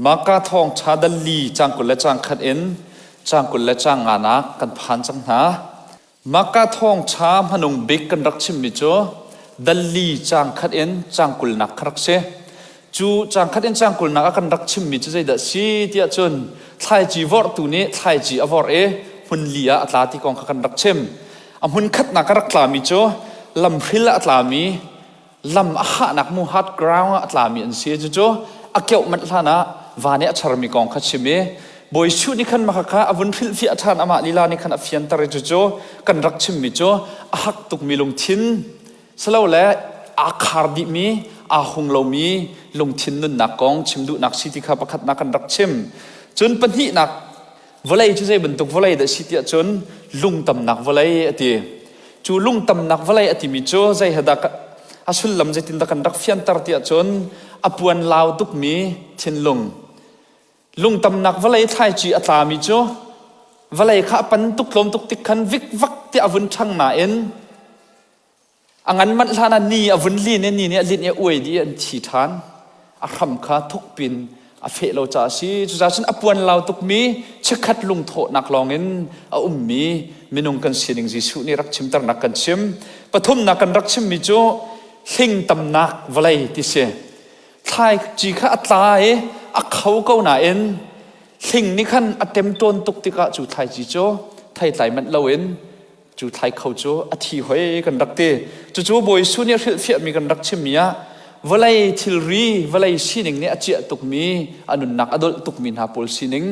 maka thong chadali changkul le chang khat in changkul le chang ngana kan phan chang na maka thong cha manung big kan rakchim mi cho dalli chang khat in changkul nak khrak se chu chang khat in changkul nak kan rakchim mi chu zai da si tia chun thai chi vor tu ni thai chi avor e hun lia atlati kong kan rakchem amun khat nak rak tla mi cho lam phil atlami lam aha nak mu hat ground atlami an se cho akeu mat thana vane acharmi kong khachime boi chu ni khan makha avun phil fi athan ama lila ni khan afian tare cho kan rakchim mi cho ahak tuk milung thin salo le akhar di mi ahung lo mi lung thin nun nakong chimdu nak siti kha pakhat nak kan rakchim chun panhi nak volai chu sei bentuk volai da sitia chun lung tam nak volai ati chu lung tam nak volai ati mi cho zai hada asul lam zai tin da kan rak fian tar tia chun apuan law tuk mi thin lung tam nak volai thai chi atla mi cho volai kha pan tuk lom tuk tik khan vik vak ti avun thang na en angan man lana ni avun li ne ni ne lin e oi di an thi than a kham kha thuk pin a fe lo cha si chu cha chin apuan law tuk mi chikhat lung tho nak longin a mi minung kan sining ji su ni rak chim tar nak kan chim pathum nak kan rak chim mi cho hling tam nak volai ti se thai chi kha atla e a khau ko na en hling ni khan atem ton tuk tika chu thai chi cho thai tlai man lo en chu thai khau cho a thi hoi kan rak te chu boi su ni hil fiat mi kan rak chim mi a volai thilri volai sining ne achia tuk mi anun nak adol tuk min ha pol sining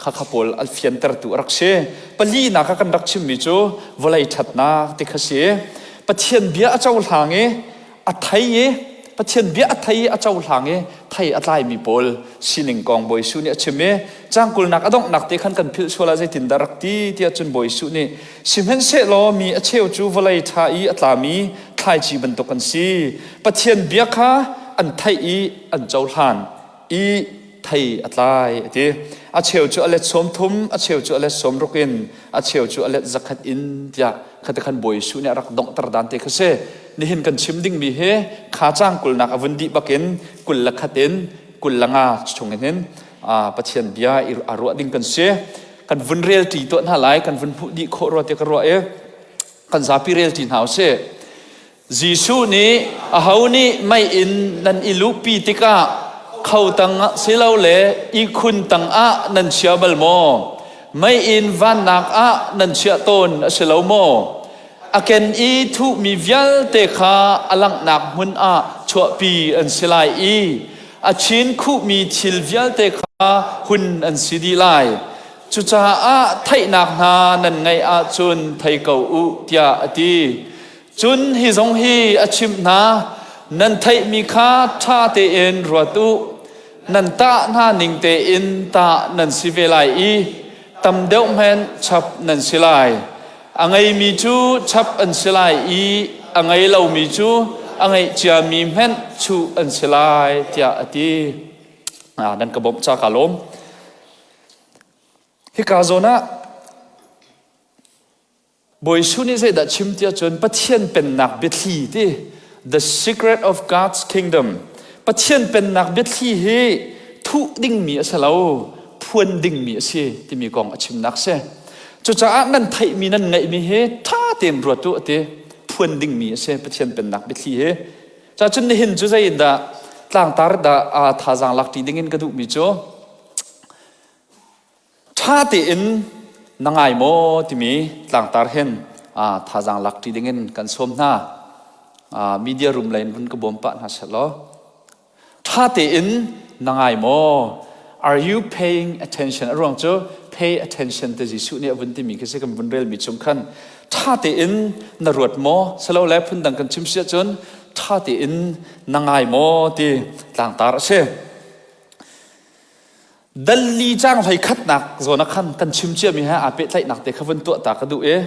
kha pol alfian tar tu rakse pali na ka kan rak chim mi cho volai thatna te khase pathian bia achau hlange a thai e pathian bia a thai achau hlange thai atlai mi pol sining kong boi su ni achime changkul nak adong nak te khan kan phil chola zai tin darak ti tia chun boi su ni simhen se lo mi acheu chu volai tha i atlami thai chi ban to kan si pathian bia kha an thai i an chau hlan i thai atlai ati acheu chu alet som thum acheu chu alet som rokin acheu chu alet zakhat in tia khat khan boi su ni rak dong tar dan te khase ni hin kan chim ding mi he kha changkul nak avandi bakin kul lakhaten kul langa chunghen pathian bia aru ding kan se kan vun rel ti to na lai kan vun phu di kho ro te ka ro e kan zapi rel tin hau se jisu ni a hauni mai in nan ilu pi tika khau tang silo le i khun tang a nan sia bal mo mai in van nak a nan sia ton selo mo aken i thu mi vial te kha alang nak mun a chua pi an silai i a chin khu mi thil vial te kha hun an sidi lai chu cha a thai nak na nan ngai a chun thai ko u tia ati chun hi zong hi achim na nan thai mi kha tha te en ro tu nan ta na ning te in ta nan si ve lai i tam deuh men chap nan silai angai mi chu chap an silai i angai lo mi chu angai chia mi men chu an silai tia ati nan ka bom cha kalom hi ka zona boi su ni se da chim tia chon pathian pen nak bethi ti the secret of God's kingdom pathian pen nak bethi he thu ding mi asalo phuan ding mi se ti mi kong achim nak se chu cha nan thai mi nan ngai mi he tha tem ro tu ate phuan ding mi se pathian pen nak bethi he cha chun ni hin chu zai da tlang tar da a tha jang lak ti ding in ka du mi cho tha te in nangai mo ti mi tlang tar hen tha jang lak ti ding in kan som na media room line bun ka bom pa na salo tha te in nangai mo are you paying attention arong cho pay attention to jisu ni avun ti mi ke se kam bun rel mi chung khan tha te in na ruat mo salo le phun dang kan chim sia chon tha te in nangai mo ti tlang tar se dalli chang lai khat nak zona khan kan chim chia mi ha ape tlai nak te khavun to ta ka du e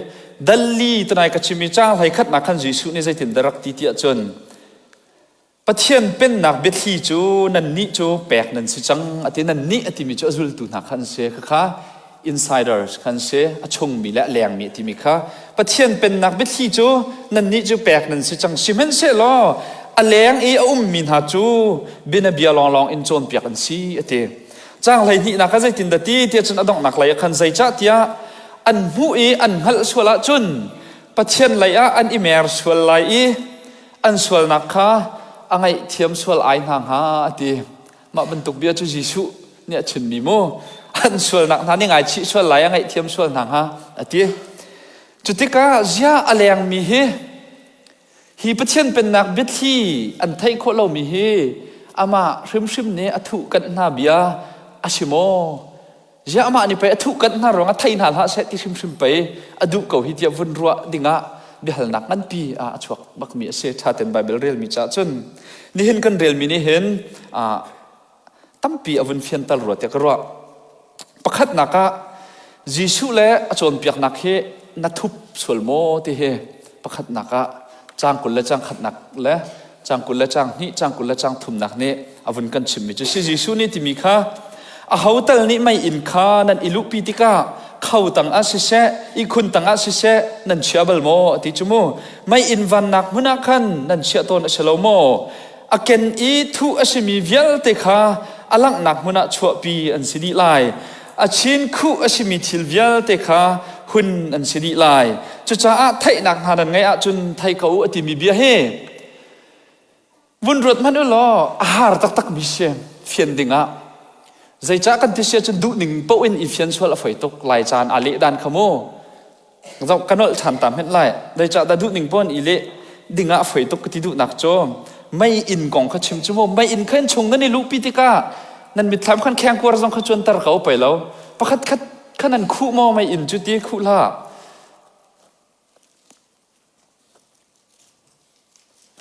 dalli tanai ka chimi chang lai khat nak khan jisu ni zai tin darak ti tia chon pathian pen nak bethi chu nan ni chu pek nan si chang ati nan ni ati mi chu azul tu nak khan se kha insiders khan se achung mi la leng mi ti mi kha pathian pen nak bethi chu nan ni chu pek nan si chang simen se lo aleng e min ha chu bina bia long long in chon piak an si ate chang lai ni na ka zai tin da ti tia chun adong nak lai khan zai cha tia an hu i an hal suala chun pathian lai a an imer sual lai i an sual nak kha angai thiam sual ai hang ha ati ma bentuk bia chu Jisu ne chun mi mo an sual nak na ni ngai chi sual lai angai thiam sual hang ha ati chutika zia aleng mi hi pathian pen nak bit hi an thai kho lo mi hi ama hrim ne athu kan na bia asimo ja ama ni pe athu kan na ronga thai na ha se ti hrim pe adu ko hi tia vun ruwa dinga bihal nak an pi a chuak bak mi se tha ten bible real mi cha chun ni hin kan real mi ni hen tampi avun fian tal ro te ka ro pakhat naka Jisu le achon piak nak he na thup sulmo ti he pakhat naka chang kul le chang khat nak le chang kul le chang ni chang kul le chang thum nak ne avun kan chim mi chu si Jisu ni ti mi kha a hotel ni mai in kha nan ilu pi ti ka khau tang a si se I khun tang a si se nan chiabal mo ti chu mo mai in van nak huna khan nan chia ton a shalo mo aken I thu asimi vial te kha alang nak huna chua pi an sidi lai a chin khu asimi thil vial te kha hun an sidi lai chu cha a thai nak hanan ngai a chun thai ko ati mi bia he vun rot man lo ahar tak mi se fian dinga zai cha kan ti se chun du ning po in ifian swal a foi tok lai chan ale dan khamo ngau kanol chan tam het lai dai cha da du ning pon ile dinga foi tok ti du nak cho mai in kong kha chim chu mo mai in khan chung ngani lu pi ti ka nan mi tham khan khang kwar jong kha chun tar khau pai lo pakhat khat khanan khu mo mai in chu ti khu la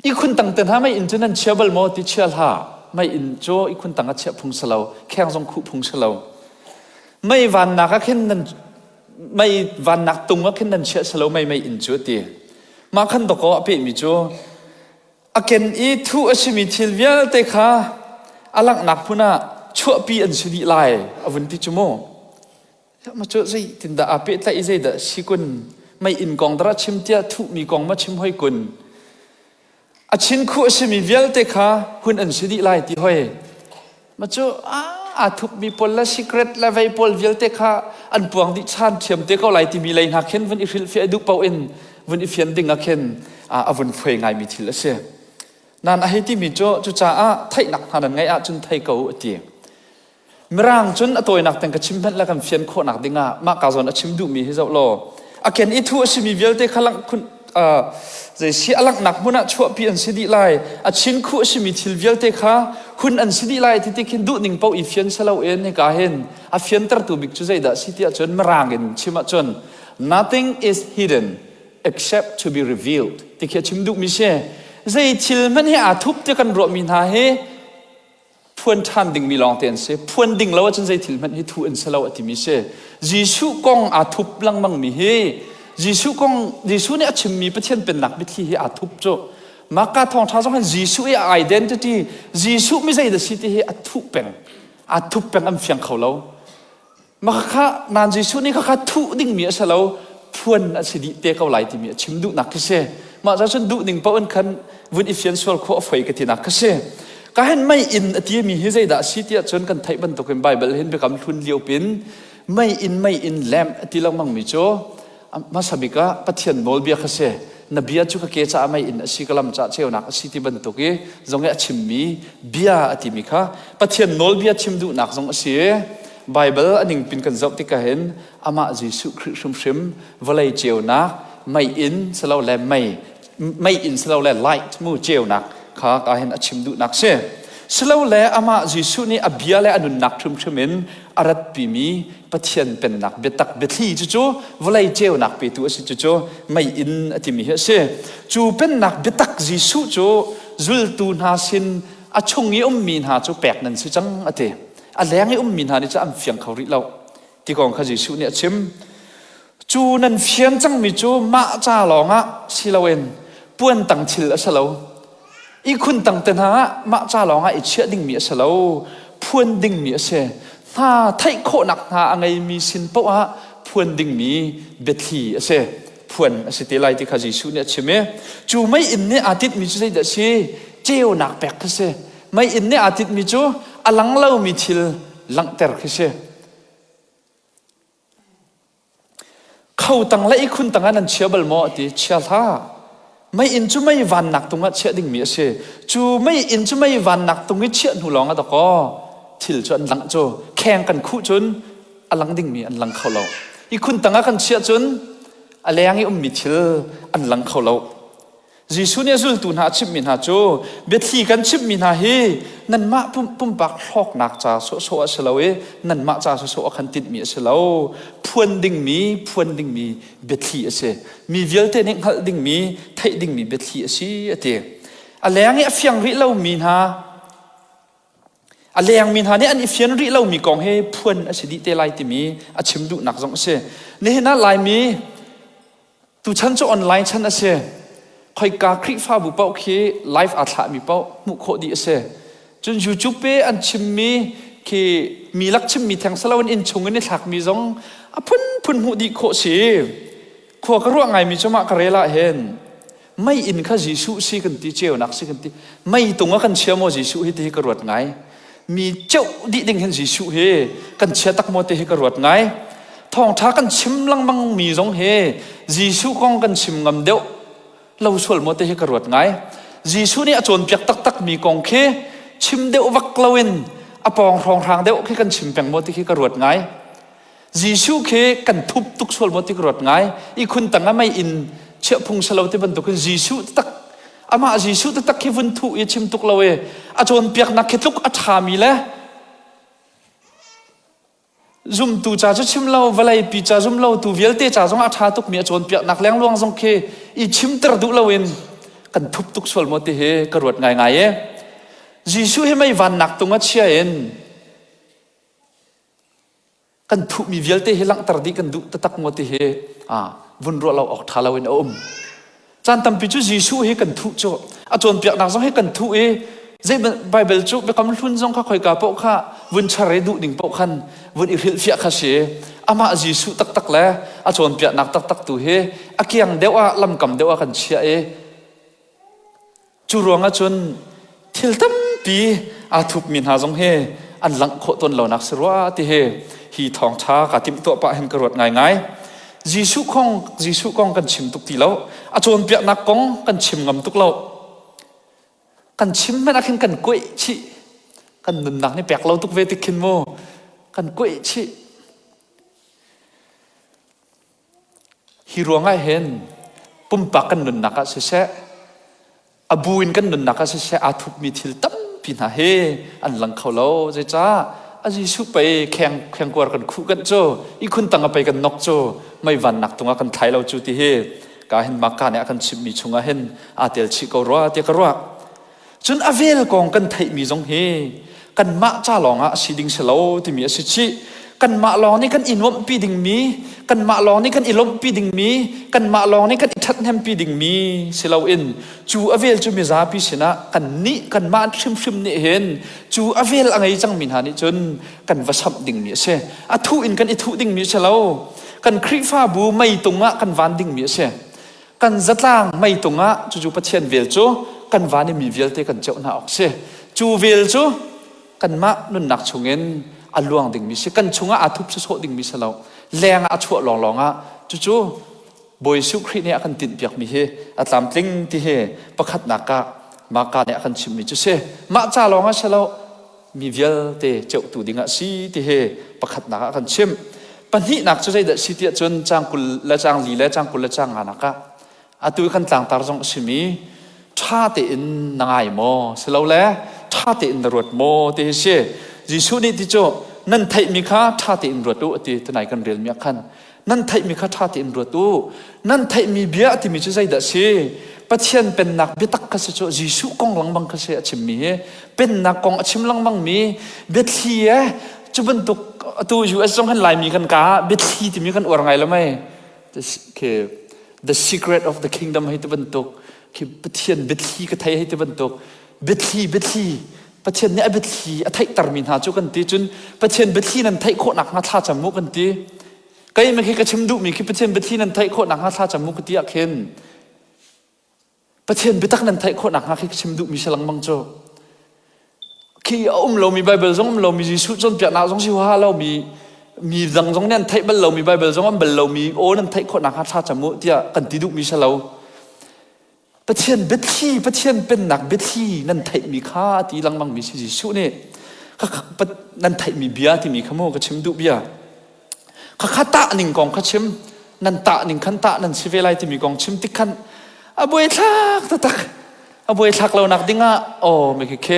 I khun tang ten ha mai in chu nan chabal mo ti chal ha mai in cho I khun tang a che phung salo khang jong khu phung salo mai van na ka khen nan mai van nak tung ka khen nan che salo mai in chu ti ma khan to ko ape mi chu aken I thu asimi thil vial te kha alak nak phuna chua pi an sudi lai avun ti chu mo ma chu zai tin da ape tla I zai da sikun mai in kong dra chim tia thu mi kong ma chim hoi kun a chin khu asimi vial te kha hun an sidi lai ti hoi ma chu a thup mi pol la secret la vai pol vial te kha an puang di chan thiam te ko lai ti mi lai na khen van I fil fi adu pau in van I fian ding a khen avun phoi ngai mi thil ase nan a heti mi chu cha a thai nak hanan ngai a chun thai ko ati mirang chun atoi nak tang ka chim phan la kan fian kho nak dinga ma ka zon a chim du mi hi zo lo aken I thu asimi vial te khalang khun zai si alak nak muna chua pi an sidi lai a chin khu asimi thil vial te kha hun an sidi lai ti khin du ning pau I fian salo en ne ka hen a fian tar tu bik chu zai da si tia chon marangin chima chon nothing is hidden except to be revealed ti khe chim du mi se zai thil man he a thup te kan ro min ha he phuan than ding mi long ten se phuan ding lo chon zai thil man he thu an salo ati mi se Jisu kong a thup lang mang mi he Jisu ne achim mi pathian pen nak bithi hi athup cho maka thong tha jong Jisu e identity Jisu mi zai da city hi athup peng am fiang kholo maka nan Jisu ni kha thu ding mi asalo phuan asidi te ko lai ti mi chim du nak se ma za chun du ding pa on khan vun ifian sol kho foi ka ti nak se ka hen mai in ati mi hi zai da city chon kan thai ban to ken bible hen be kam thun liu pin mai in lam ati lang mang mi cho masabika pathian nol bia khase nabia chu ka ke cha mai in asikalam cha cheu nak asiti ban to ke zonge achimmi bia atimi kha pathian nol bia chimdu nak zong ase bible aning pin kan zop ti ka hen ama Jisu Christ shim valai cheu na mai in salo le mai in salo le light mu cheu nak kha ka hen achimdu nak se salo le ama Jisu ni abia le anun nak thum in arat pi mi pathian pen nak betak bethi chu volai cheu nak pe tu asi chu mai in atimi he se chu pen nak betak Jisu chu zul tu na sin achungi min ha chu pek nan si chang ate a lengi min ha ni cha am fiang khori lo ti kong kha Jisu ni achim chu nan fian chang mi chu ma cha longa silawen puan tang thil asalo I khun tang ten ha ma cha longa I chia ding mi asalo phuan ding mi ase ha thai kho nak ha angai mi sin po ha phuan ding mi bethi ase phuan ase te lai ti kha Jisu ne chime chu mai in ne atit mi chu sai da si cheu nak pek ase mai in ne atit mi chu alang lo mi thil ลังเตอร์คิเชเข้าตั้งและอีกคุณตั้งนั้นเชื่อบลโมติเชื่อท่าไม่อินจูไม่วันหนักตรงนั้นเชื่อดิ่งมีเชจูไม่อินจูไม่วันหนักตรงนี้เชื่อหนูลองอ่ะตะก็ทิลจนหลังโจแข่งกันคู่จนอันหลังดิ่งมีอันหลังเขาเราอีกคุณตั้งกันเชื่อจนอะไรอย่างนี้มีทิลอันหลังเขาเรายิสุเนี่ยจุลตุนหาชิบมินหาโจเบ็ดที่กันชิบมินหาเฮนั่นมาปุ่มปักหอกหนักจ่าโซเสลาเอนั่นมาจ่าโซขันติดมีเสลาพวนดิ่งมีเบ็ดที่เสมีเวลเตนิงหัดดิ่งมีไทยดิ่งมีเบ็ดที่เสเตอะไรอย่างนี้เฟียงริเรามีหาอะไรอย่างมีหาเนี่ยอันเฟียงริเรามีกองเฮพวนอสิดิเตไลติมีอชิมดุหนักจงเสนี่น่าลายมีตุฉันจะออนไลน์ฉันเสคอยกาคลิกฟ้าบุปผาคีไลฟ์อัดละมีเป้ามุขดีเสจนยูทูบเปอันชิมมีคีมีลักชิมมีแทงสลาวันอินชงกันในถักมีจงพุ่นหูดีโคสีขวากระรวงไงมีจมาคาเรล่าเห็นไม่อินข้าจิสุสิกันตีเจียวนักสิกันตีไม่ตรงกันเชื่อโมจิสุฮิตให้กระรวดไงมีเจ้าดิดิ่งเห็นจิสุเฮกันเชื่อตักโมเตให้กระรวดไงทองท้ากันชิมลังมังมีจงเฮจิสุกองกันชิมงำเดียวเราชวนมติให้กระรวดไงจีสุนี่จวนเปียกตักมีกองเคชิมเดววักลาวินอปองรองทางเดวแค่กันชิมแปงมติให้กระรวดไงจีสุเคกันทุบตุกชวนมติกระรวดไงอีคุณตั้งไม่อินเชื่อพุงสลาวที่บรรทุกจีสุตักอามาจีสุตักแค่วันทุยชิมตุกลาเวจวนเปียกนักแค่ตุกอัฐามีเลยจุ่มตูจ่าจะชิมเราเวลาปีจ่าจุ่มเราตูเวลเตจ่าจงอาชาตุกมีจวนเปียกนักเลี้ยงลวงจงเคอีชิมตระดุเราเองกันทุบตุกสวลมติเฮกระรวดไงเอ๋จีซูให้ไม่วันนักตรงนั้นเชียเองกันทุบมีเวลเตเฮลังตระดิกันดุตะตักมติเฮวุ่นรัวเราออกทาเราเองอมจานตั้มปิจูจีซูให้กันทุบโจจวนเปียกนักจงให้กันทุบใจไบเบิลจุไปคำลุ้นจงข้าคอยกาปกข้าวุ่นชาเรดุดิ่งปกขันวุ่นอิริลฟิอาคาเชอามาจีสุตักแล้วจวนเปียกนักตักตัวเฮอาเกียงเดวลำกำเดวกันเชียจูรวงจนทิลตั้มปีทุบมินหาจงเฮอันหลังโคตนเหล่านักสรวะที่เฮฮีทองช้ากาติมตัวปะเห็นกระโดดง่ายจีสุกองกันชิมตุกทีแล้วจวนเปียกนักกองกันชิมงำตุกเรากันชิมไม่นักเห็นกันกุ้ยชิกันนุนนักนี่แปลกเราตุกเวติกินโมกันกุ้ยชิฮิรัวง่ายเห็นปุ่มปากกันนุนนักเสียอบูอินกันนุนนักเสียทุบมีทิลตั้มปีน่าเฮอันหลังเขาเราจะจ้าอาจีสุไปแข่งกวาดกันคู่กันโจอีคุณตั้งไปกันนกโจไม่วันนักตรงกันไทยเราจูติเฮกาเห็นมากาเนี่ยกันชิมมีชงเห็นเตลชิกรัวเตกรัวจนอเวลกองกันไทยมีจงเฮกันมาจ้าลองสิดิ่งเสลาที่มีสิชิกันมาลองนี่กันอินวมปีดิ่งมีกันมาลองนี่กันอิลมปีดิ่งมีกันมาลองนี่กันอิทัดแฮมปีดิ่งมีเสลาอินจูอเวลจูมีซาปีชนะกันนี่กันมาชิมนี่เห็นจูอเวลอะไรจังมินหานี่จนกันวสับดิ่งมีเสทุอินกันอิทุดิ่งมีเสลากันคริฟ้าบูไม่ตรงกันวันดิ่งมีเสกันจัดล่างไม่ตรงจูประเทศเวลจูกันวานี่มีเวลเตกันเจ้าหน้าออกเสจูเวลจูกันมานุนนักชงเงินอันลวงดิ่งมีเสกันชงทุบโซดิ่งมีเสลาแรงชั่วลองจูบอยสุครีเนี่ยกันติดเปียกมีเฮตามติ้งที่เฮประคัดนักมากาเนี่ยกันชิมมีจูเสมาจ้าลองเสลามีเวลเตเจ้าตูดิ่งสีที่เฮประคัดนักกันชิมปัญหานักจูใจเด็ดสิเตียจนจางกุลและจางลีและจางกุลและจางงานักตุยกันต่างตาจงชิมีชาติอินนางไอโมสลาวเล่ชาติอินรวดโมที่เชื่อจิสุนี่ที่โจนั่นไทยมีข้าชาติอินรวดตู้ที่ตัวไหนกันเรียนมีขันนั่นไทยมีข้าชาติอินรวดตู้นั่นไทยมีเบียที่มีจุดใจเด็ดสิปัจเจียนเป็นนักเบียตักก็เสียโจจิสุกองหลังบังก็เสียชิมมีเป็นนักกองชิมหลังบังมีเบียที่จุบันตุกตัวอยู่ไอ้สองขันลายมีกันกาเบียที่ที่มีกันอวดไงแล้วไหมคือThe secret of the kingdom ให้ตัวบรรทุกคือประเทศเบตลีก็ไทยให้ตัวบรรทุกเบตลีประเทศนี้เบตลีไทยตรมินหาจุกันตีจนประเทศเบตลีนั้นไทยโคหนักมาท่าจมูกกันตีก็ยังไม่เคยกระชิมดูมีคือประเทศเบตลีนั้นไทยโคหนักมาท่าจมูกกันตีอ่ะเคนประเทศเบตักนั้นไทยโคหนักมาคือกระชิมดูมีฉลังบังโจ khi lâu mi Bible giống lâu mi Giêsu trong Việt Nam giống siêu ha lâu mi rằng giống nên thấy lâu mi Bible giống lâu mi ô nên thấyคนนักฮัทธาจมูกที่กันติดุมีเชลล์ประเทศเบตทีประเทศเป็นนักเบตทีนั่นไทยมีค่าที่ลังมังมีสิสุนี่ก็นั่นไทยมีเบียที่มีขโมยก็ชิมดุเบียข้าตาหนึ่งกองข้าชิมนั่นตาหนึ่งขันตานั่นสิเวลัยที่มีกองชิมติขันบวยทักตักบวยทักเราหนักดิ้งอ่ะโอ้ไม่คือเค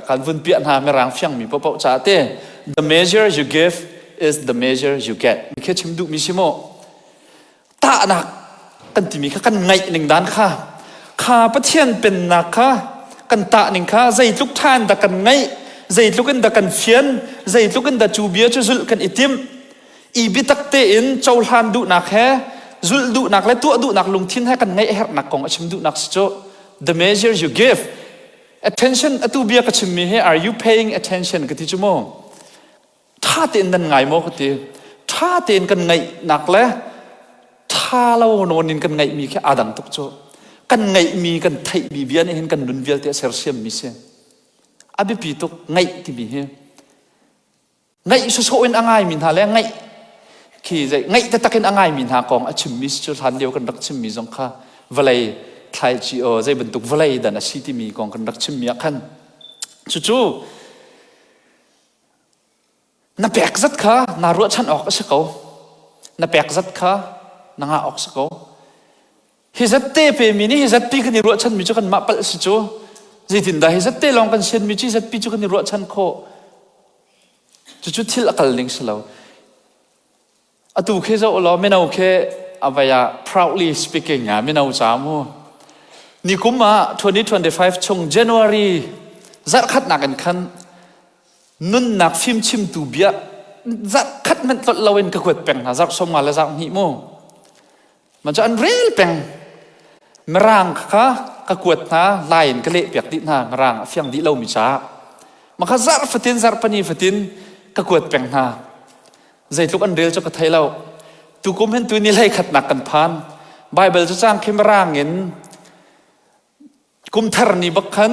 การวุ่นเปียนหาไม่รังเฟียงมีเปล่าจ่าเต้ the measure you give is the measure you get มีแค่ชิมดุมีชิโมตาหนักกันที่มีข้ากันไงหนึ่งด้านข้าประเทศเป็นนักข้ากันตาหนึ่งข้าใจทุกท่านแต่กันไงใจทุกกันแต่กันเฟียนใจทุกกันแต่จูเบียจูสุลกันอิติมอีบิตักเตอินเจ้าฮันดุนักแฮจุลดุนักและตัวดุนักลงทิ้งให้กันไงแฮนักกองชิมดุนักสิโจ the measure you give attention ตัวเบียกับชิมมีให้ are you paying attention กันที่จุโมถ้าเต้นนั่นไงโมกันที่ถ้าเต้นกันไงนักและถ้าเราโนนินกันไงมีแค่อาดังตุกโจกันไงมีกันไทยมีเบียนเห็นกันนุนเบียเตะเซอร์เซียมมีเสียอาบิปีตุกไงที่มีให้ไงสุดโซนอ่างไงมินหาแล้วไงขี้ใจไงแต่ตะกินอ่างไงมินหากองชิมมิสจุดทันเดียวกันรักชิมมีสงข้าวลัยไทยจีโอใจบรรทุกวลัยดันอาชีที่มีกองกันรักชิมมีขันจู่ๆนับแปกจัดข้านารัวฉันออกสักเขานับแปกจัดข้านางออกสักเขาฮิจัดเตะเปมินี่ฮิจัดปีกันนี่รัวฉันมีจุกันมาปัลสิจู่จิตินได้ฮิจัดเตะลองกันเชนมีจิจัดปีจุกันนี่รัวฉันโคจู่ๆที่ละกัลลิงสลาวตัวเคสเราไม่เอาแค่เอาไปproudly speaking ไม่เอาจามูนี่กุมมา2025ช่วง January จัดขัดนักกันขันนุ่นนักฟิล์มชิมตูเบียจัดขัดมันตดเราเองก็กวดแปงนะจัดสมมาแล้วจัดหิโมมันจะอันเรียลแปงมร่างค่ะก็กวดนะลายก็เละเปียกดินะมร่างเฟียงดิเรามีจ้ามันก็จัดฟัตินจัดปนีฟัตินก็กวดแปงนะใจทุกอันเรียลจะกระทายเราตุกุมเห็นตัวนี้เลยขัดหนักกันพันไบเบิลจะจ้างเข้มร่างเงินกุมทารณีบักขัน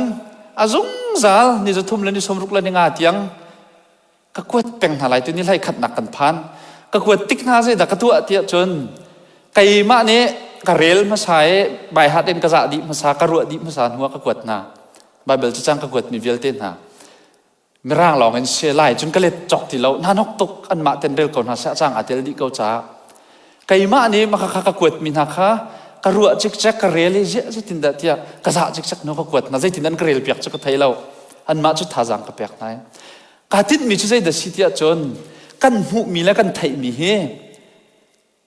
อาจุงซาลนี่จะทุ่มเลยนี่สมรุกเลยในงาเตียงก็กวดแปงอะไรตัวนี้เลยขัดหนักกันพันก็กวดติ๊กนาใจแต่กระตัวเตี้ยจนไก่มาเนี้ยกระเรลมาใช้ใบฮัดเอ็นกระจะดิมาสากระรัวดิมาสานหัวก็กวดนาไบเบิลจะจ้างก็กวดมีเวลเต้นนาไม่ร่างหลอกเงินเสียไล่จนก็เลยจอกที่เราหน้านกตกอันมาเต็นเร็วก่อนหาเสียจ้างอาเตลดิเกาจ้าไก่มานี้มาข้ากวดมินาข้ากระรัวจิกจักกระเรลเยอะจิตินเดียกระจะจิกจักนกกวดน่าจะตินนั้นกระเรลเปียกจะก็ไทยเราอันมาจุดท่าจังก็เปียกไหนกาติดมีจุดใจเดสิที่จนกันหูมีและกันไทยมีเฮ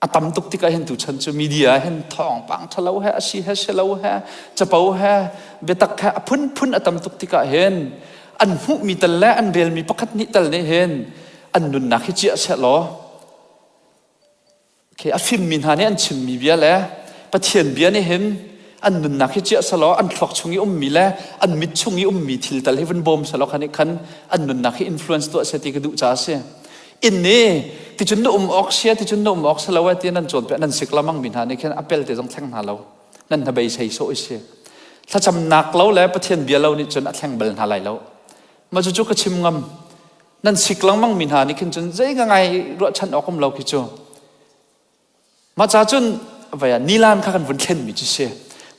อาตมตุกที่ก็เห็นตุชันจูมีเดียเห็นทองปังทะเลาะแฮชีแฮเชลาแฮจะเป่าแฮเบตักแฮพุ่นอาตมตุกที่ก็เห็นอันหูมีแต่ละอันเรียลมีประคัดนิตละเนี่ยเห็นอันนุนนักที่เจ้าเชลล์โอเคอฟิมมินหาเนี่ยอันชิมมีเบียแล้วประเทียนเบียเนี่ยเห็นอันนุนนักที่เจ้าเชลล์อันถกชงยี่มีแล้วอันมิดชงยี่มีทิลตัลเฮวันบอมเชลล์คันนี้คันอันนุนนักที่อินฟลูเอนซ์ตัวเสติกระดูจ้าเสียอินนี่ที่จุนนุ่มออกเสียที่จุนนุ่มออกเชลล์ว่าที่นั่นโจนเป็นนั่นสิกละมังมินหาเนี่ยแค่อัปเปิลที่ต้องแทงหาเรานั่นทำไมใช้โซ่เสียถ้าจำนักเราแล้วประเทียนเบียเรานี่จนอัดแทงเบลหาไรเรามาจู่ๆก็ชิมงำนั่นสิกลังมั่งมินหานี่ขึ้นจนใจง่ายรัวฉันออกกำเราคิดจู่มาจากจนว่านิลานข้ากันวันเข็นมิจิเช่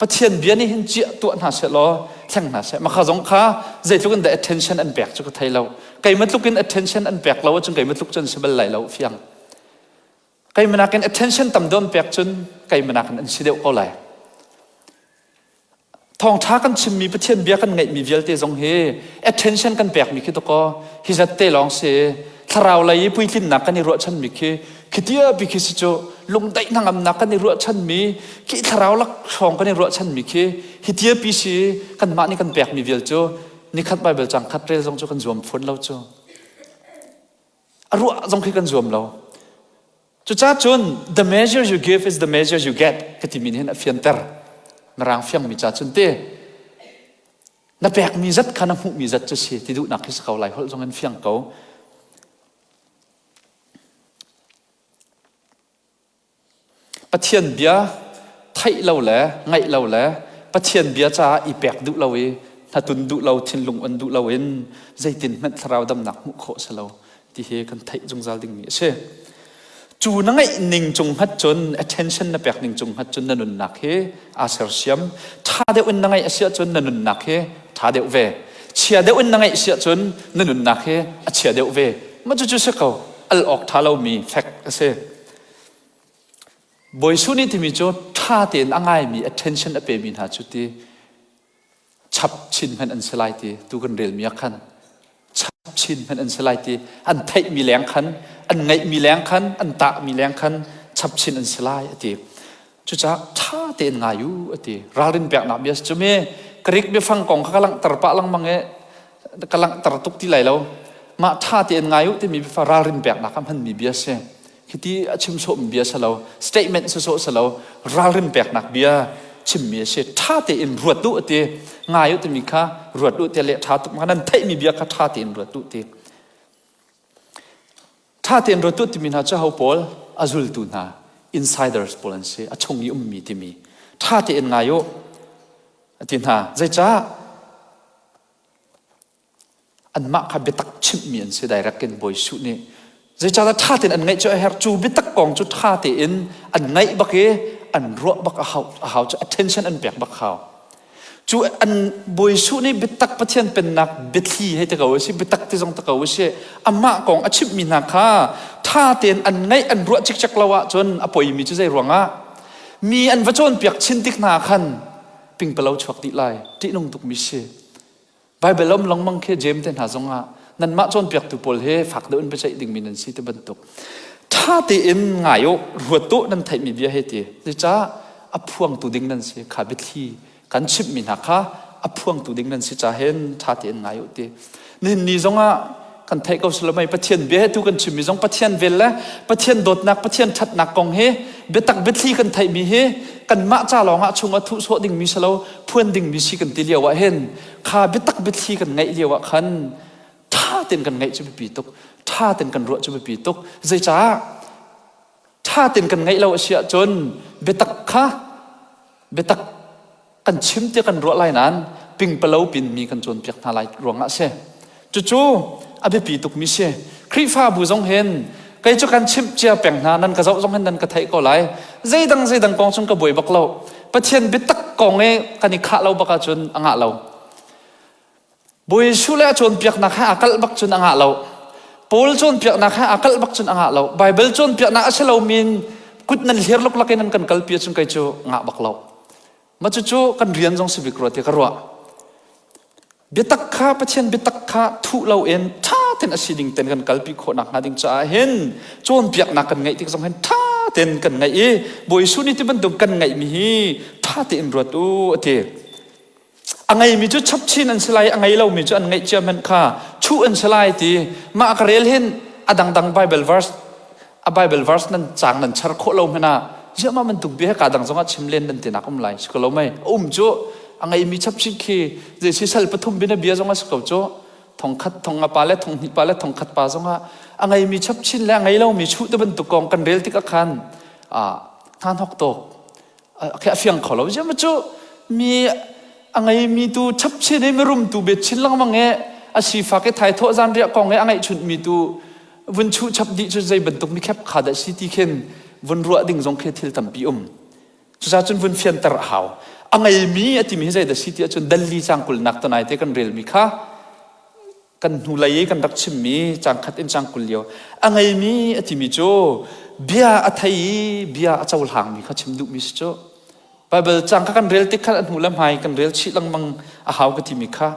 ประเทศเบียนี่เห็นเจ้าตัวน่าเสียล้อแข่งน่าเสียมาข้าสงข้าใจทุกคนได้ attention อันแบกจู่ก็ไทยเราไก่มันทุกคน attention อันแบกเราจนไก่มันทุกจนเสบไหลเราเฟียงไก่มันนักกัน attention ต่ำโดนแบกจนไก่มันนักกันอันเสียเดียวก็ไหลทองท้ากันชิมมีประเทศเบียกันไงมีเวลเตจงเฮ attention กันแปลกมีคิดตัวก็ฮิจัดเตลองเสถ้าเราเลยปุยทิ้งนักกันในรัวฉันมีคิดเดียบิคิสิโจลงได้นั่งอำนักกันในรัวฉันมีคิดถ้าเราลักชองกันในรัวฉันมีคิดเดียบิสิกันมานี่กันแปลกมีเวลโจนี่คัดไปเบลจังคัดเรจงโจกันรวมฝนเราโจรัวจงคิดกันรวมเราจุดจ้าจน the measure you give is the measure you get ก็ที่มีเห็นอฟิอันเตอร์มารางเฟียงมีจ่าจนเต้นับแบกมีจัดขนาดหูมีจัดจะเสียที่ดูนักที่เขาไหลเขาจงเงินเฟียงเขาประเทียนเบียไทยเราแหละไงเราแหละประเทียนเบียจ้าอีแบกดูเราเอ ถ้าตุนดูเราทิ้งลงอันดูเราเองใจตินมันเราดำหนักมุขโขสเราที่เฮกันไทยจงzalดิ่งมีเช่จูนั่งไอ้นิ่งจงฮัดจน attention นับแบบนิ่งจงฮัดจนนั่นนักเฮอาเซอร์เซียมถ้าเดี๋ยวนั่งไอ้เสียจนนั่นนักเฮถ้าเดี๋ยวเวเชียเดี๋ยวนั่งไอ้เสียจนนั่นนักเฮเชียเดี๋ยวเวมันจะเสียเขาอัลออกถ้าเรามี fact เช่บอยสุนี่ที่มีโจท่าเตียนอ่างไงมี attention อเปมินหาจุดที่ชับชินพันอันสลายที่ตุกันเรียลมีขันชับชินพันอันสลายที่อันไทยมีแรงขันอันไงมีแรงขันอันตะมีแรงขันชับชินอันสลายที่จุดจ้าท่าเตียนงาอยู่ที่รารินเปียกนับเบียสจุเมกริกเบียฟังกองกำลังตระปะลังมังเงกำลังตระตุกที่ไหลเรามาท่าเตียนงาอยู่ที่มีรารินเปียกนักมันมีเบียสคิดที่ชิมโซมเบียสเรา statement โซสเรารารินเปียกนักเบียชิมเมียเช่ท่าเตียนรวดดุที่งาอยู่ที่มีค่ารวดดุที่เละท่าตุกมันนั้นไทยมีเบียค่าท่าเตียนรวดดุที่ท่าเตียนรวดดุที่มีน่าจะเขาพอลอาจุลตุนา insiders พอลันเช่อชงยุมมีที่มีท่าเตียนงาอยู่ที่น่าใจจ้าอันมาขับเบตักชิมเมียนเสียได้รักกันบ่อยสุดนี่ใจจ้าท่าเตียนอันไงจะเฮรจูเบตักกองจุดท่าเตียนอันไงบักเออันรัวบักเขาจะ attention อันเปียกบักเขาจูอันบอยสุนี่บิตักปะเทียนเป็นนักบิทีให้ตะกาวสิบิตักที่จงตะกาวสิอามาของอาชีพมีนักค่ะท่าเตียนอันไงอันรัวจิกจักละวะจนอภัยมีจุดใจรวงอ่ะมีอันวัจนเปียกชินติกนาคันปิงเปล่าชวักติไลที่นงตุกมิเชไบเบิลล้มลงมังเคเจมเตนหาจงอ่ะนั่นมาจนเปียกตุปอลเฮฝักเดินไปใจดิ่งมีนันสิตบันตุกท่าเตียนง่ายรัวตุนั่นไทยมีเบียเฮตีดิจ้าอพวงตุดิ่งนั่นสิขาบิทีกันชิบมีนักค่ะอพวงตุดิ่งนั้นสิจ่าเห็นท่าเตียนง่ายอยู่ดีนี่จงอ่ะกันไทยก็สลมัยปะเทียนเบี้ยตุกันชิบมีจงปะเทียนเวลละปะเทียนโดดนักปะเทียนชัดนักกองเฮเบตักเบทีกันไทยมีเฮกันมาจ้าลองอ่ะชงอ่ะทุสวดิ่งมีสโลพวนดิ่งมีสิกันตีเลียวอ่ะเห็นข้าเบตักเบทีกันไงเลียวอ่ะคันท่าเตียนกันไงจะไปปีตุกท่าเตียนกันรัวจะไปปีตุกใจจ้าท่าเตียนกันไงเราเสียจนเบตักค่ะเบตักกันชิมเตียกันรัวไหลนั้นปิงเปล่าปินมีกันจนเปียกนาไหลรวงอ่ะเช่จู่ๆอภิปีตุกมิเช่ครีฟ้าบุจงเห็นใครจะกันชิมเจียเปียงนานั้นก็จะจงเห็นนั้นก็ไทยก็ไหลใจดังกองจนก็บวยบักเราปะเทียนบิตักกองเอกันอีกข้าเราบักจนอ่างเราบวยชุเลจนเปียกนักให้อากาศบักจนอ่างเราโพลจนเปียกนักให้อากาศบักจนอ่างเราไบเบิลจนเปียกนักเชลเรามินกุดนั่นเฮียร์ลกลักนั้นกันกัลเปียจนใครจะอ่างบักเรามาจู่ๆกันเรียนจงสิบิกรติกรัวเบตักข้าปะเทียนเบตักข้าทุเราเองท่าเต็นอสิดิ่งเต็นกันกัลปีโคนักนาดิ่งจ้าเห็นโจนเปียกนักกันไงที่จงเห็นท่าเต็นกันไงบอยสุนี่ที่มันตรงกันไงมีท่าเต็นรัวตู้เถอันไงมีจุดชับชินอันสลายอันไงเรามีจุดอันไงเจ้ามันข้าชูอันสลายที่มาอักเรลเห็นอดังไบเบิลเวอร์สไบเบิลเวอร์สนั้นจางนั้นชาร์โคเราไม่น่าเยอะมันตุกเบี้ยกาดังสงฆ์ชิมเล่นนั่นตีนักอุ้มไหลสกุลเราไม่จู่อังไงมีชับชิคีเจสิสัลปฐุมบินเบียสงฆ์สกุลจู่ทองคัดทองปาเลทองหิปาเลทองคัดปาสงฆ์อังไงมีชับชินแล้วอังไงเรามีชุดตะบันตุกกองกันเรลติกขันท่านหกตกแค่เฟียงเขาเราเยอะมันจู่มีอังไงมีตูชับชินให้ไม่รุมตูเบ็ดชินลังมังเงอาชีฟ้าแค่ไทยโทษจานเรียกกองเงอังไงชุดมีตูวันชุดชับดีชุดใจบันตุกมีแคบขาดสิที่เข็นวันรัวดิ่งจงเคทิลตัมปีสุดท้ายจนวันเฟียนตระหาวอังไงมีอติมีใจเดสิที่จนดัลลีจังกุลนักตนายเตกันเรลมีค่ะกันหูไลกันรักชิมมีจังขัดอินจังกุลเลียวอังไงมีอติมีโจเบียอัทยเบียเจ้าหางมีค่ะชิมดุมิสโจไบเบิลจังกันเรลติขัดอันหูลำหายกันเรลชิลังมังอาหาวกติมีค่ะ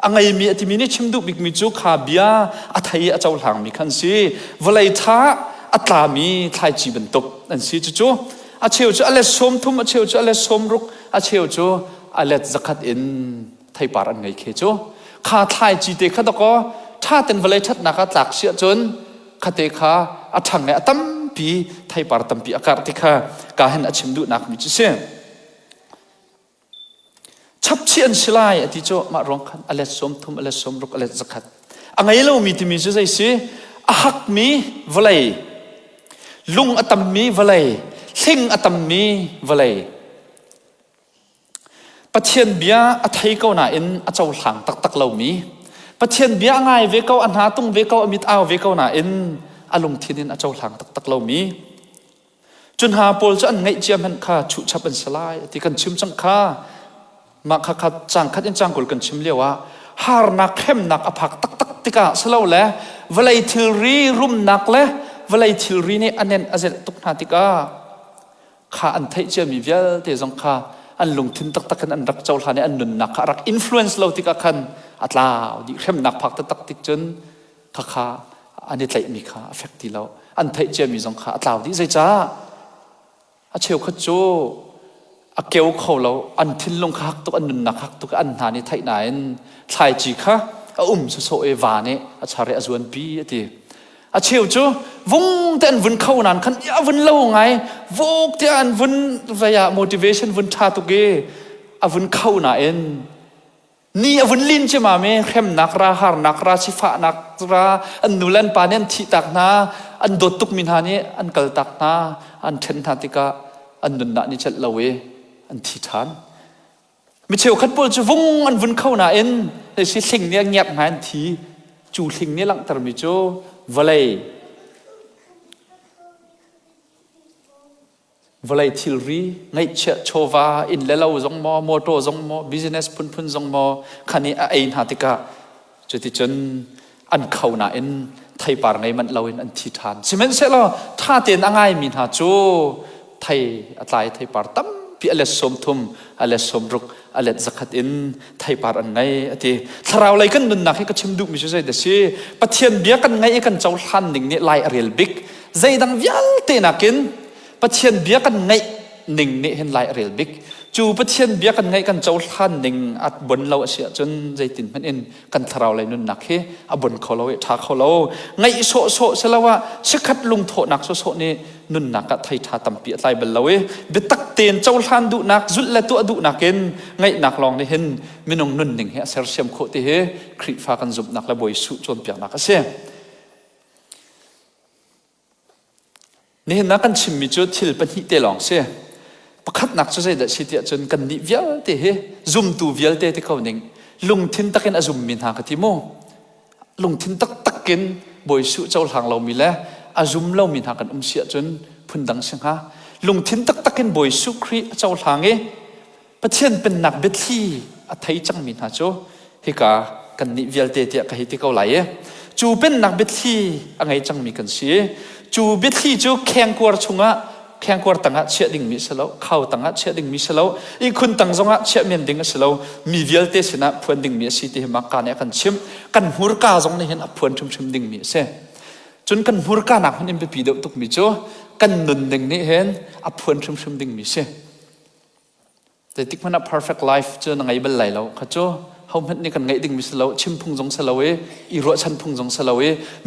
อังไงมีอติมีนี่ชิมดุบิกมีโจค่ะเบียอัทยเจ้าหางมีคันซีวลัยท่าอัตรามีทายจีบันตกนั่นสิจู่ๆอาเชียวจู่อะไรสมทุ่มอาเชียวจู่อะไรสมรุกอาเชียวจู่อะไรจะขัดอินไทยปารันไงเคจู่ข้าทายจีเตะข้าตะก็ถ้าเต็นวลัยชัดนักตักเสียจนข้าเตะข้าอัฐังเนี่ยตั้มปีไทยปาร์ตั้มปีอากาศที่ข้าการเห็นอาชิมดูนักมิจิเสียชับเชียนสลายที่จู่มาร้องขันอะไรสมทุ่มอะไรสมรุกอะไรจะขัดอังไงเรามีที่มีจู่ใจสิอาหักมีวลัยลุงอตัมมีวลัยสิงอตัมมีวลัยต ปะเทียนเบียอัทไยเก้าหน้าอินอัจเจ้าหลังตักเหล่ามีปะเทียนเบียง่ายเวเก้าอันหาตุงเวเก้าอมิตเอาเวเก้าหน้าอินอารมณ์ที่นินอัจเจ้าหลังตักเหล่ามีจนหาปอลจะอันไงเจียมันข้าชุชับอันสลายที่กันชิมจังข้ามาข้าจังขัดยันจังกุลกันชิมเรียกว่าฮาร์นักเข้มนักอภักตักติกาสลาวและเวลัยทิรีรุมนักและเวลัยทิรีนี่อันเน้นอาเจตุกนาติกาข้าอันไทยเจียมีเวลเตจงข้าอันลงทินตักกันอันรักเจ้าหลานอันนุนนักรักอินฟลูเอนซ์เราติกาคันอัตลาวดิเข้มนักพักตักติกจนข้าอันนี้ไทยมีข้าเอฟเฟกติเราอันไทยเจียมีจงข้าอัตลาวดิใจจ้าอาเชียวขจูอาเกลเขาเราอันทิ้งลงคักตุกอันนุนนักคักตุกอันหานี่ไทยไหนไทยจีค่ะโซเอวานี่อาชาเรอจวนปีที่อาเชียวจูวงแต่อันวุ่นเข้านั้นขันยาวุ่นเล่าไงวงแต่อันวุ่นวิยา motivation วุ่นชาตุเกอวุ่นเข้าน่ะเอ็นนี่อวุ่นลินใช่ไหมเมย์เข้มนักราหารนักราชิฟะนักราอันนุลันปานี่ทิตักนาอันโดตุกมินหานี่อันกัลตักนาอันเทนทาติกาอันนุนนักนี่เจ็ดละเวอันทิฐานมิเชลขัดปอลจะวงอันวุ่นเข้าน่ะเอ็นแต่สิ่งนี้เงียบงานทีจูสิ่งนี้หลังตรมิโจวลัยทิลรีไงเชโชวาอินเลลาจงมอโมโตจงมอบิสเนสพุ่นจงมอคันนี้ไอ้หาติกาจุดที่จนอันเขาหน้าอินไทยปาร์ไงมันเราอินอันทิฐานสิมันเสร็จแล้วถ้าเตียนง่ายมีหาโจไทยอะไรไทยปาร์ตั้มพี่อเลสสมทุมอเลสสมรุกอเลสสักขัดอินไทยปาร์อันไงที่ถ้าเราอะไรกันนุนนักให้ก็ชิมดูมิใช่เดชิปะเทียนเบียกันไงกันเจ้าทันหนึ่งนี่ไลเรียลบิกใจดังวิลเตนักินปะเทียนเบียกันไงหนึ่งนี่เห็นไลเรียลบิกจูปะเทียนเบียกันไงกันเจ้าทันหนึ่งอัดบนเราเสียจนใจตินมันอินกันถ้าเราอะไรนุนนักให้อับบนเขาเราท้าเขาเราไงโซเสละว่าชิคัดลุงโถนักโซนี่นุนนักไทยท้าตั้มปีอะไรบัลเราเบตักเตียนเจ้าทันดุนักจุดและตัวดุนักเห็นไงนักลองได้เห็นมินงนุนหนึ่งเฮเซอร์เซียมโคติเฮคริฟ้ากันจุบนักและบอยสุจนเปียกนักเสียนี่นักกันชิมมิจูทิลเป็นฮิตเตลองเสียประคัดนักจะใช้เด็ดสิเดียจนกันนิเวียลเตะซุ่มตูเวียลเตะที่เขาหนึ่งลุงทินตักกินอาซุมมินหากติโมลุงทินตักกินบอยสุเจ้าหางเรามีแล้วอาซุมเรามินหากันเสียจนพุ่นดังเสียงฮะลุงทินตักกินบอยสุครีเจ้าหางประเทศเป็นนักเบ็ดที่อัฐิจังมินหาโจฮิกากันนิเวียลเตะที่เขาฮิติเขาไหลจูเป็นนักเบ็ดที่อะไรจังมีกันเสียจูเบ็ดที่จูแข่งกวาดชงะแข่งกวาดตั้งเชื่อดิ่งมิสลาวเข้าตั้งเชื่อดิ่งมิสลาวอีกคนตั้งจงเชื่อเมียนดิ่งมิสลาวมีเวลเตสินะพวนดิ่งมิสิที่มาการเนี่ยกันชิมกันหัวกาจงเนี่ยเห็นพวนชุมดิ่งมิเสจนกันหัวกาหนักมันเป็นปีเดียวตุกมิโจกันนุนดิ่งนี่เห็นพวนชุมดิ่งมิเสแต่ติ๊กมันperfect life เจอหนังไงเป็นไรแล้วข้าโจเขาเห็นนี่กันไงดิ่งมิสลาวชิมพุงจงสลาวอีรัวชันพุงจงสลาว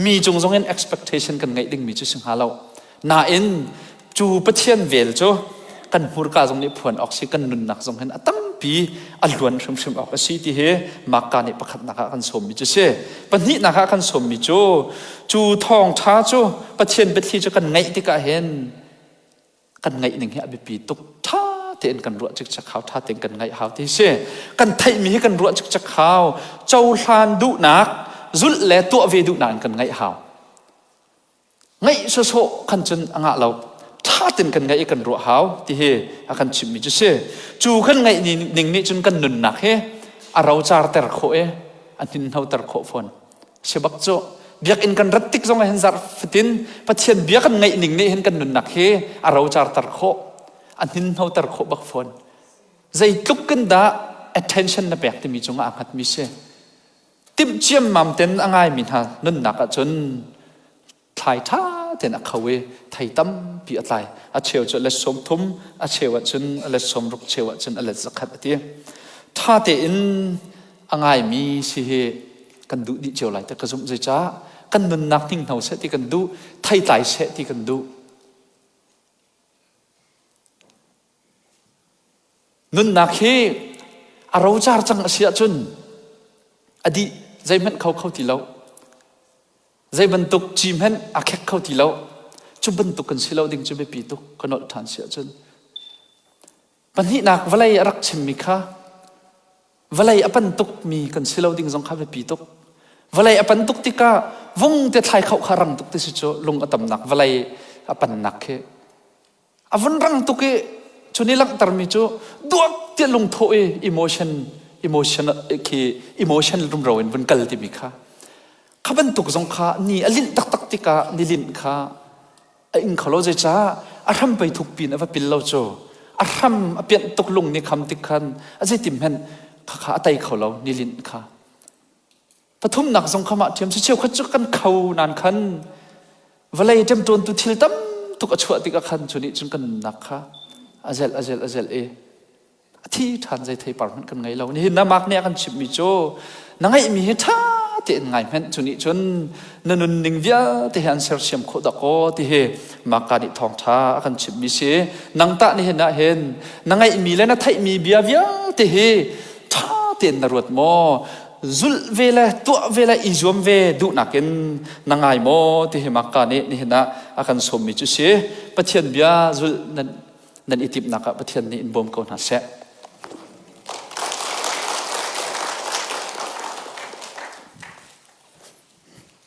มีจงเห็น expectation กันไงดิ่งมิจุสิงหาเราน่าเอ็นจูปะเทียนเวลโจกันหัวกาจงนี้ผลออกสิกันนุนนักจงเห็นตั้มปีอลวนชุมออกสิที่เฮมาการนี่ประคัดนักกันสมมิจุเสปนินักกันสมมิโจจูทองช้าโจปะเทียนเบ็ดที่จะกันไงที่กะเห็นกันไงหนึ่งเฮอบิปีตุกท่าเตียนกันรัวจึกจะขาวท่าเตียนกันไงหาวที่เสกันไทยมีกันรัวจึกจะขาวเจ้าลานดุนักจุดและตัวเวดุนานกันไงหาวไงโซขันจนอ่างเราถ้าเต็นกันไงกันรัวหาวที่เฮอากันชิมมิจุเสจูกันไงนิ่งนี่จนกันนุนนักเฮอาเราจาร์เตอร์โคอันนี้เราเตอร์โคฟอนเชบักโจเบียกอินกันรัตติกจงเห็นจาร์ฟิตินปัจเจียนเบียกันไงนิ่งนี่เห็นกันนุนนักเฮอาเราจาร์เตอร์โคอันนี้เราเตอร์โคบักฟอนใจตุกกันดา attention นับแบบที่มีจงอ่างหัดมิเสติมเจียมมั่มเต็นอ่างไงมินฮานุนนักจนไทยท่าเต็นเขาเวไทยตั้มปีอะไรอาเชียวจนเลสสมทุมอาเชียวจนเลสสมรุกเชียวจนเลสสักขัดที่ท่าเต็นอ่างไงมีสิเหกันดูดิเจียวไหลแต่กระซุ่มใจจ้ากันนุนนักทิ้งเหาเสที่กันดูไทยไต่เสที่กันดูนุนนักเฮเราจาร์จังเสียจนอดีใจมันเขาที่เราใจบรรทุกจีมเห็นอาแขกเข้าที่เราจุบรรทุกกันสิเราดิ่งจุบไปปีตุกขนมทานเสียจนปัญหาหนักวลัยรักชิมมิค่ะ valai apan tuk mi kan silau ding zong kha ve pi tuk valai apan tuk tika vong te thai khau kharang tuk te si cho lung atam nak valai apan nak he avun rang tuk e chuni lak tar mi cho duak te lung tho e emotion ki emotion rum ro in vun kal ti mi kha khaban tuk zong kha ni alin tak tak tika ni lin kha in khalo je cha aram pai thuk pin ava pil lo cho aram apian tuk lung ni kham tik khan aje tim hen kha atai kholo ni lin kha pathum nak zong khama thiam se cheu khat chu kan khau nan khan valai tem ton tu thil tam tuk achua tika khan chuni chun kan nak kha azel e thi than jai thei par kan ngai lo ni na mak ne kan chip mi cho nangai mi he tha te ngai men chuni chun nanun ningvia te han ser siam kho da ko ti he makani thong tha kan chip mi se nangta ni he na hen nangai mi le na thai mi bia via te he tha te na ruat mo zul vela to vela izom ve du nakin nangai mo ti he makani ni he na akan som mi chu se pathian bia zul nan itip naka pathian ni in bom ko na se